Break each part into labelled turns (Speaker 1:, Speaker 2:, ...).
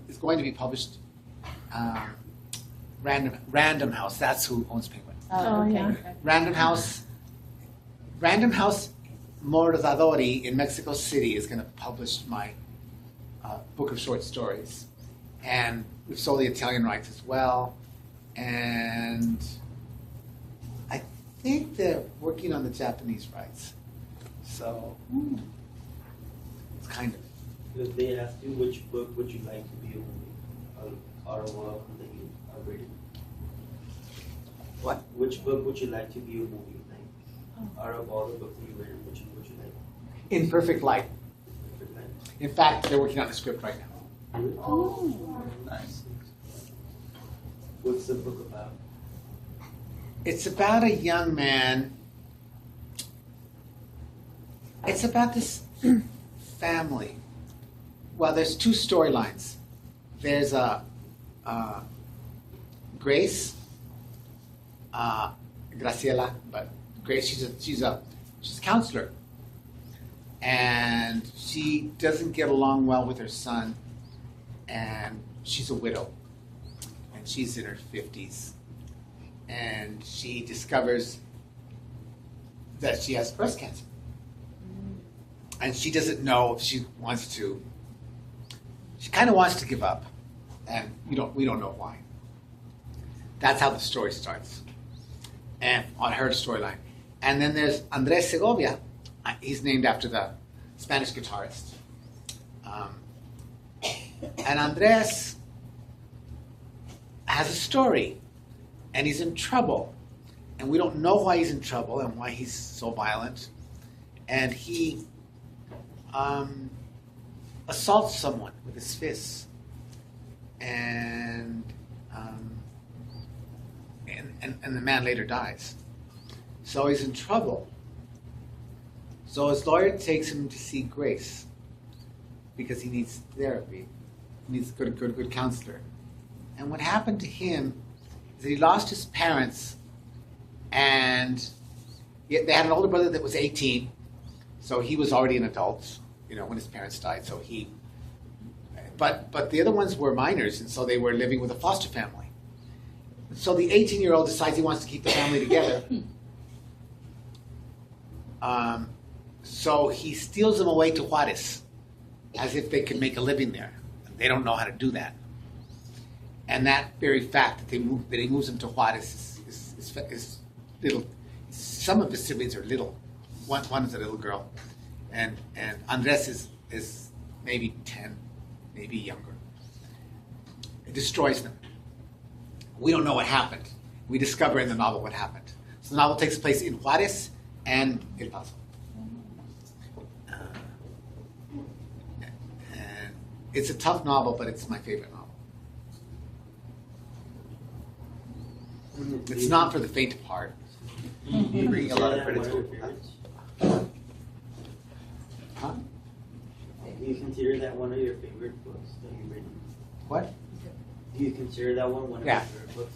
Speaker 1: is going to be published. Random House. That's who owns Penguin.
Speaker 2: Oh, okay. Yeah.
Speaker 1: Random House. Random House Morzadori in Mexico City is going to publish my book of short stories, and we've sold the Italian rights as well. And I think they're working on the Japanese rights. So it's kind of.
Speaker 3: If they ask you which book would you like to be a movie, out of all that you are reading?
Speaker 1: What?
Speaker 3: Which book would you like to be a movie? Like, out of all the books that you read, which would you like?
Speaker 1: In Perfect Light.
Speaker 3: Perfect Light.
Speaker 1: In fact, they're working on the script right now.
Speaker 3: Oh,
Speaker 1: nice.
Speaker 3: What's the book about?
Speaker 1: It's about a young man. It's about this family. Well, there's two storylines. There's Grace, Graciela, but Grace, she's a counselor, and she doesn't get along well with her son, and she's a widow, and she's in her 50s, and she discovers that she has breast cancer, and she doesn't know if she wants to. She kind of wants to give up, and we don't know why. That's how the story starts, and on her storyline. And then there's Andres Segovia. He's named after the Spanish guitarist. And Andres has a story, and he's in trouble, and we don't know why he's in trouble and why he's so violent. And he assaults someone with his fists, and the man later dies. So he's in trouble. So his lawyer takes him to see Grace because he needs therapy. He needs a good counselor. And what happened to him is that he lost his parents, and they had an older brother that was 18, so he was already an adult, when his parents died. So but the other ones were minors, and so they were living with a foster family. So the 18-year-old decides he wants to keep the family together. So he steals them away to Juarez, as if they could make a living there. They don't know how to do that. And that very fact that he moves them to Juarez is little. Some of his siblings are little. One is a little girl, and Andres is maybe 10, maybe younger. It destroys them. We don't know what happened. We discover in the novel what happened. So the novel takes place in Juarez and El Paso. And it's a tough novel, but it's my favorite novel. It's not for the faint of heart.
Speaker 4: You bring a lot of credit to it.
Speaker 1: Huh?
Speaker 3: Do you consider that one of your favorite books that you've written?
Speaker 1: What?
Speaker 3: Do you consider that one of your favorite books?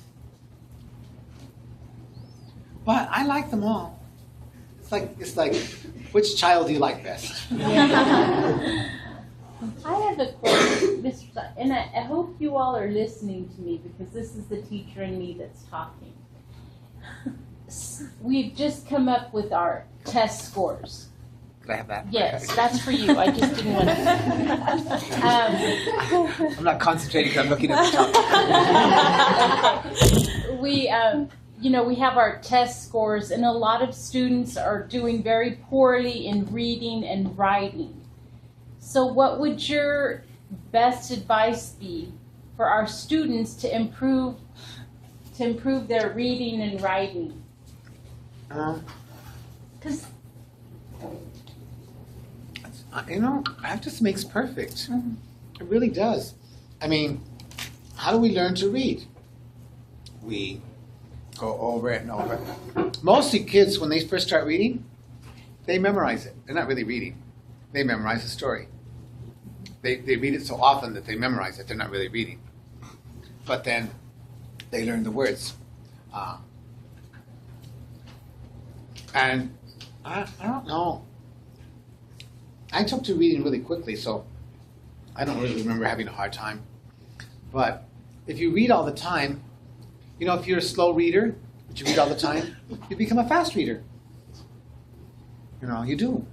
Speaker 1: But I like them all. It's like, which child do you like best?
Speaker 2: I have a question, and I hope you all are listening to me because this is the teacher in me that's talking. We've just come up with our test scores.
Speaker 1: Could I have that?
Speaker 2: Yes, that's for you. I just didn't want to.
Speaker 1: I'm not concentrating because I'm looking at the top.
Speaker 2: Okay. We have our test scores, and a lot of students are doing very poorly in reading and writing. So what would your best advice be for our students to improve their reading and writing? Because practice makes perfect. Mm-hmm. It really does.
Speaker 1: I mean, how do we learn to read? We go over it and over it. Mostly kids, when they first start reading, they memorize it. They're not really reading. They memorize the story. They read it so often that they memorize it. They're not really reading. But then they learn the words. And I don't know. I took to reading really quickly, so I don't really remember having a hard time. But if you read all the time, you know, if you're a slow reader, but you read all the time, you become a fast reader. You know, you do.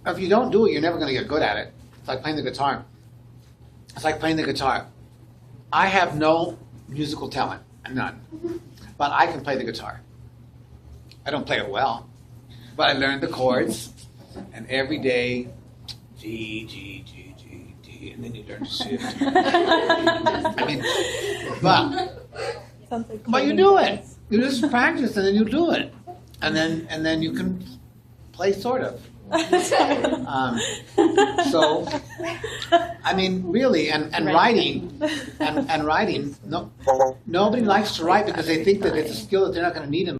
Speaker 1: If you don't do it, you're never going to get good at it. It's like playing the guitar. It's like playing the guitar. I have no musical talent, none. But I can play the guitar. I don't play it well, but I learned the chords, and every day, G, G, G, G, D, and then you learn to shift. I mean, but you do it. You just practice, and then you do it, and then you can play sort of. So, I mean, really, and writing, and writing. No, nobody likes to write because they think that it's a skill that they're not going to need in